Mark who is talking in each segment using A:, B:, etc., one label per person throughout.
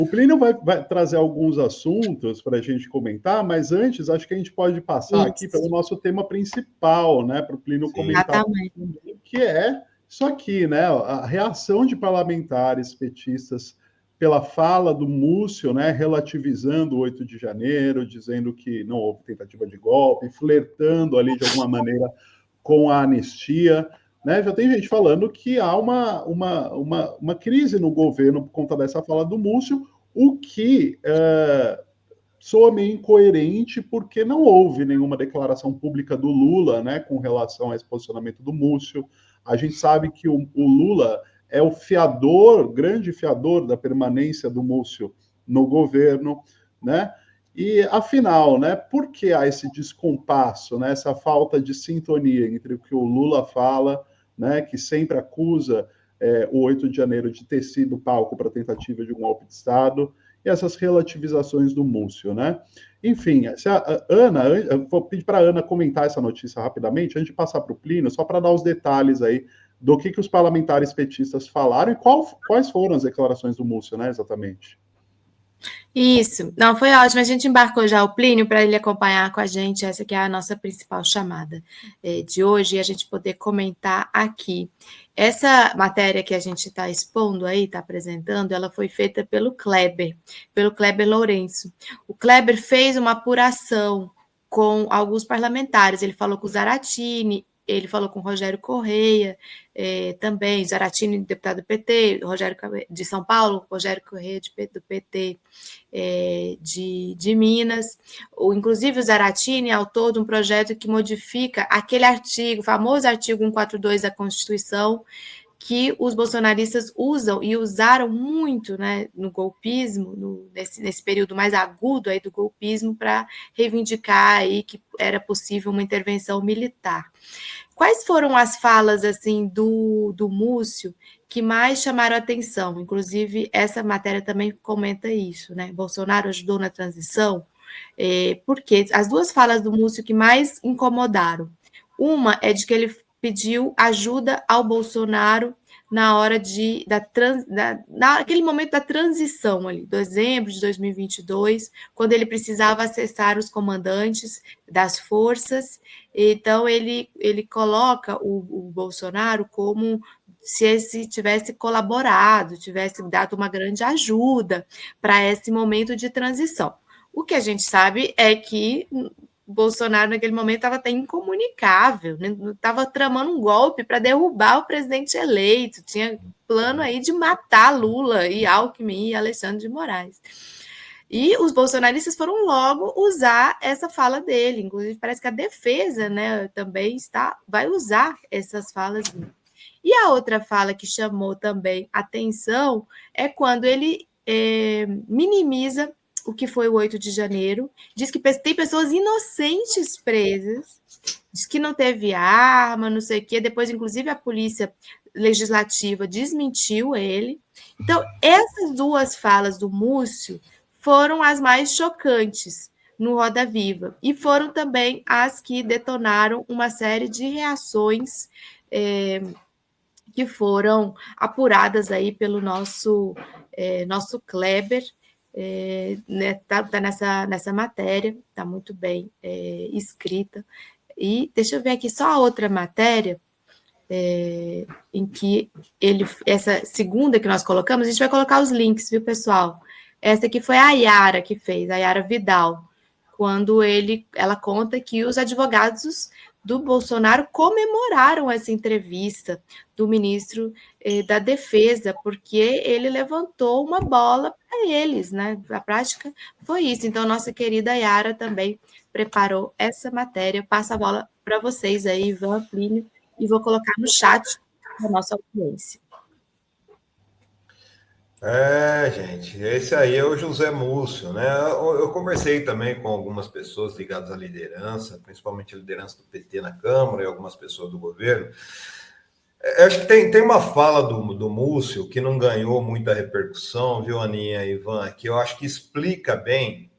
A: O Plínio vai trazer alguns assuntos para a gente comentar, mas antes acho que a gente pode passar aqui pelo nosso tema principal, né? Para o Plínio comentar, que é isso aqui, né? A reação de parlamentares petistas pela fala do Múcio, né? Relativizando o 8 de janeiro, dizendo que não houve tentativa de golpe, flertando ali de alguma maneira com a anistia. Né? Já tem gente falando que há uma crise no governo por conta dessa fala do Múcio, o que soa meio incoerente, porque não houve nenhuma declaração pública do Lula, né, com relação a esse posicionamento do Múcio. A gente sabe que o Lula é o fiador, grande fiador da permanência do Múcio no governo, né? E, afinal, né, por que há esse descompasso, né, essa falta de sintonia entre o que o Lula fala, né, que sempre acusa o 8 de janeiro de ter sido palco para a tentativa de um golpe de Estado, e essas relativizações do Múcio, né? Enfim, se a Ana, eu vou pedir para a Ana comentar essa notícia rapidamente, antes de passar para o Plínio, só para dar os detalhes aí do que os parlamentares petistas falaram e quais foram as declarações do Múcio, né, exatamente.
B: Isso, não, foi ótimo. A gente embarcou já o Plínio para ele acompanhar com a gente, essa que é a nossa principal chamada de hoje, e a gente poder comentar aqui. Essa matéria que a gente está expondo aí, está apresentando, ela foi feita pelo Kleber Lourenço. O Kleber fez uma apuração com alguns parlamentares, ele falou com o Zaratini, ele falou com o Rogério Correia, também, Zaratini, deputado do PT, Rogério de São Paulo, Rogério Correia do PT de Minas. Inclusive, o Zaratini é autor de um projeto que modifica aquele artigo, o famoso artigo 142 da Constituição, que os bolsonaristas usam e usaram muito, né, no golpismo, nesse período mais agudo aí do golpismo, para reivindicar aí que era possível uma intervenção militar. Quais foram as falas assim do Múcio que mais chamaram a atenção? Inclusive, essa matéria também comenta isso, né? Bolsonaro ajudou na transição, porque as duas falas do Múcio que mais incomodaram. Uma é de que ele pediu ajuda ao Bolsonaro na hora naquele momento da transição ali, dezembro de 2022, quando ele precisava acessar os comandantes das forças. Então, ele coloca o Bolsonaro como se ele tivesse colaborado, tivesse dado uma grande ajuda para esse momento de transição. O que a gente sabe é que Bolsonaro, naquele momento, estava até incomunicável, né? Estava tramando um golpe para derrubar o presidente eleito, tinha plano aí de matar Lula e Alckmin e Alexandre de Moraes. E os bolsonaristas foram logo usar essa fala dele, inclusive parece que a defesa, né, também vai usar essas falas dele. E a outra fala que chamou também atenção é quando ele minimiza o que foi o 8 de janeiro, diz que tem pessoas inocentes presas, diz que não teve arma, não sei o quê, depois, inclusive, a polícia legislativa desmentiu ele. Então, essas duas falas do Múcio foram as mais chocantes no Roda Viva, e foram também as que detonaram uma série de reações que foram apuradas aí pelo nosso Kleber, né, tá nessa matéria, está muito bem escrita. E deixa eu ver aqui só a outra matéria, em que essa segunda que nós colocamos, a gente vai colocar os links, viu, pessoal? Essa aqui foi a Yara que fez, a Yara Vidal, quando ela conta que os advogados do Bolsonaro comemoraram essa entrevista do ministro da Defesa, porque ele levantou uma bola para eles, né? A prática foi isso. Então, nossa querida Yara também preparou essa matéria. Passa a bola para vocês aí, Ivan, Plínio, e vou colocar no chat da nossa audiência.
C: Gente, esse aí é o José Múcio, né? Eu conversei também com algumas pessoas ligadas à liderança, principalmente a liderança do PT na Câmara e algumas pessoas do governo. Acho que tem uma fala do Múcio que não ganhou muita repercussão, viu, Aninha e Ivan, que eu acho que explica bem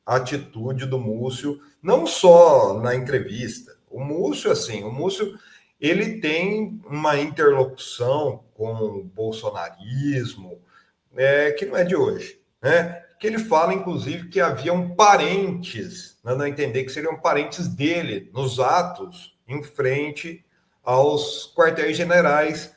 C: a atitude do Múcio, não só na entrevista. O Múcio, ele tem uma interlocução com o bolsonarismo, que não é de hoje. né? Que ele fala, inclusive, que haviam parentes, dando a entender que seriam parentes dele nos atos em frente aos quartéis generais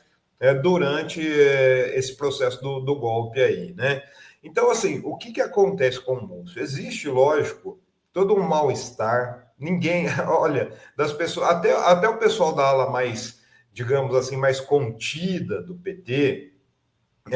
C: durante esse processo do golpe aí, né? Então, assim, o que acontece com o Múcio? Existe, lógico, todo um mal-estar, ninguém, olha, das pessoas, até o pessoal da ala mais, digamos assim, mais contida do PT,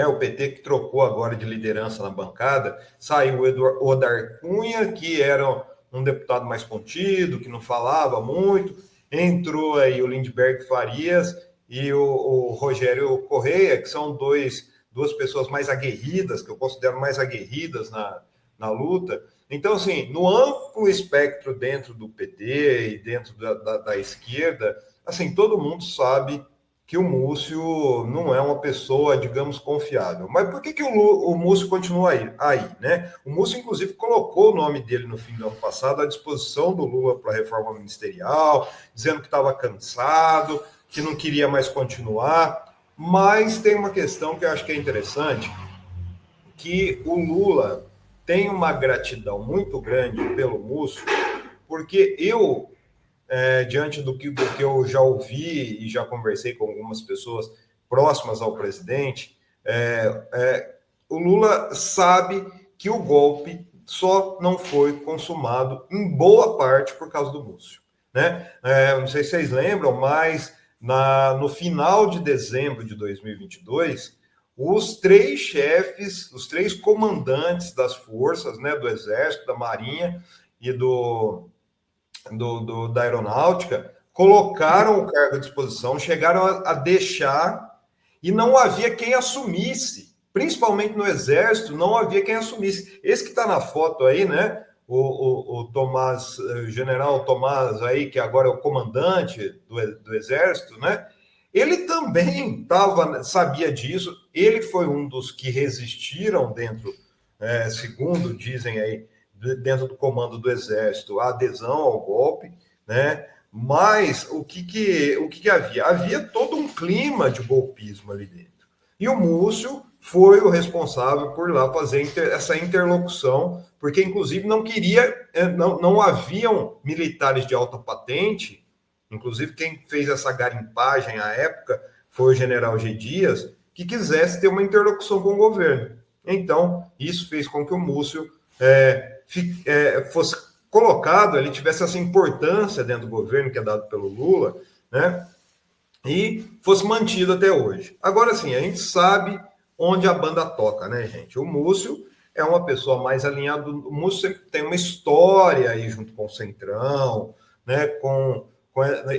C: o PT que trocou agora de liderança na bancada, saiu o Odar Cunha, que era um deputado mais contido, que não falava muito, entrou aí o Lindbergh Farias e o Rogério Correia, que são duas pessoas mais aguerridas, que eu considero mais aguerridas na luta. Então, assim, no amplo espectro dentro do PT e dentro da esquerda, assim, todo mundo sabe que o Múcio não é uma pessoa, digamos, confiável. Mas por que o Múcio continua aí, né? O Múcio, inclusive, colocou o nome dele no fim do ano passado à disposição do Lula para a reforma ministerial, dizendo que estava cansado, que não queria mais continuar. Mas tem uma questão que eu acho que é interessante, que o Lula tem uma gratidão muito grande pelo Múcio, porque diante do que eu já ouvi e já conversei com algumas pessoas próximas ao presidente, o Lula sabe que o golpe só não foi consumado em boa parte por causa do Múcio, né? Não sei se vocês lembram, mas no final de dezembro de 2022, os três chefes, os três comandantes das forças, né, do Exército, da Marinha e da Aeronáutica, colocaram o cargo à disposição, chegaram a deixar, e não havia quem assumisse, principalmente no Exército, não havia quem assumisse. Esse que está na foto aí, né, o Tomás, o general Tomás aí, que agora é o comandante do Exército, né, ele também sabia disso, ele foi um dos que resistiram dentro, segundo dizem aí, dentro do comando do Exército, a adesão ao golpe, né? Mas o que havia? Havia todo um clima de golpismo ali dentro. E o Múcio foi o responsável por lá fazer essa interlocução, porque, inclusive, não haviam militares de alta patente, inclusive quem fez essa garimpagem à época foi o general G. Dias, que quisesse ter uma interlocução com o governo. Então, isso fez com que o Múcio fosse colocado, ele tivesse essa importância dentro do governo que é dado pelo Lula, né? E fosse mantido até hoje. Agora sim, a gente sabe onde a banda toca, né, gente? O Múcio é uma pessoa mais alinhada, o Múcio sempre tem uma história aí junto com o Centrão, né?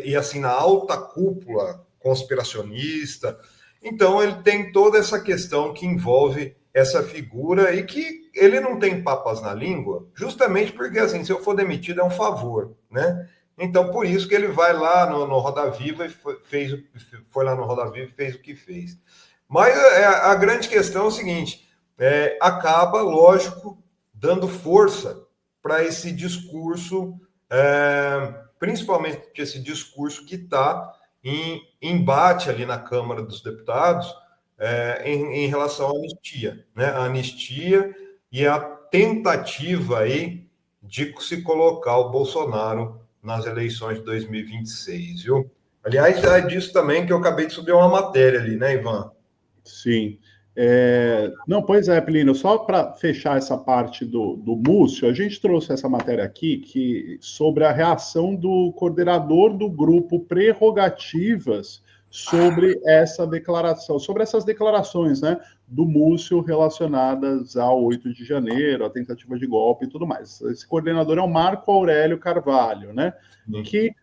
C: E assim, na alta cúpula conspiracionista. Então, ele tem toda essa questão que envolve essa figura e que ele não tem papas na língua, justamente porque, assim, se eu for demitido é um favor, né? Então, por isso que ele vai lá no Roda Viva e foi lá no Roda Viva e fez o que fez. Mas a grande questão é o seguinte, acaba, lógico, dando força para esse discurso, principalmente esse discurso que está em embate ali na Câmara dos Deputados, em relação à anistia, né? A anistia e a tentativa aí de se colocar o Bolsonaro nas eleições de 2026, viu? Aliás, é disso também que eu acabei de subir uma matéria ali, né, Ivan?
A: Sim. Não, pois é, Plínio, só para fechar essa parte do Múcio, a gente trouxe essa matéria aqui sobre a reação do coordenador do grupo Prerrogativas sobre essa declaração, sobre essas declarações, né, do Múcio relacionadas ao 8 de janeiro, a tentativa de golpe e tudo mais. Esse coordenador é o Marco Aurélio Carvalho, né, que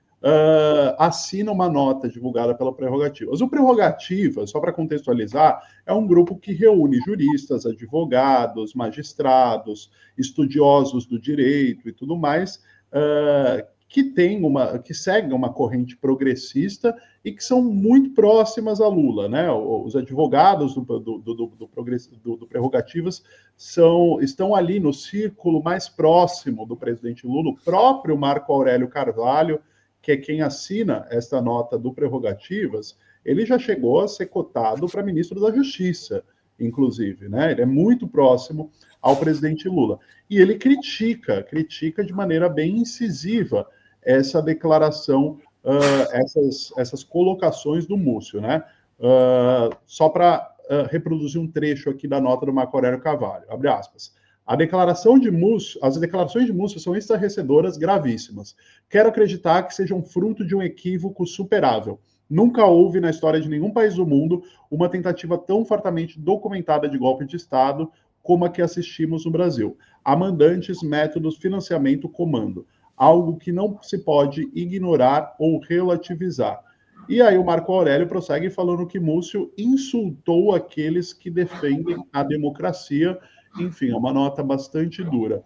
A: assina uma nota divulgada pela Prerrogativas. O Prerrogativas, só para contextualizar, é um grupo que reúne juristas, advogados, magistrados, estudiosos do direito e tudo mais, que seguem uma corrente progressista e que são muito próximas a Lula, né? Os advogados do Prerrogativas estão ali no círculo mais próximo do presidente Lula. O próprio Marco Aurélio Carvalho, que é quem assina esta nota do Prerrogativas, ele já chegou a ser cotado para ministro da Justiça. inclusive, né? Ele é muito próximo ao presidente Lula. E ele critica de maneira bem incisiva essa declaração, essas colocações do Múcio, né? Só para reproduzir um trecho aqui da nota do Marco Aurélio Carvalho, abre aspas. As declarações de Múcio são estarrecedoras, gravíssimas. Quero acreditar que sejam fruto de um equívoco superável. Nunca houve na história de nenhum país do mundo uma tentativa tão fartamente documentada de golpe de Estado como a que assistimos no Brasil. Há mandantes, métodos, financiamento, comando. Algo que não se pode ignorar ou relativizar. E aí o Marco Aurélio prossegue falando que Múcio insultou aqueles que defendem a democracia. Enfim, é uma nota bastante dura.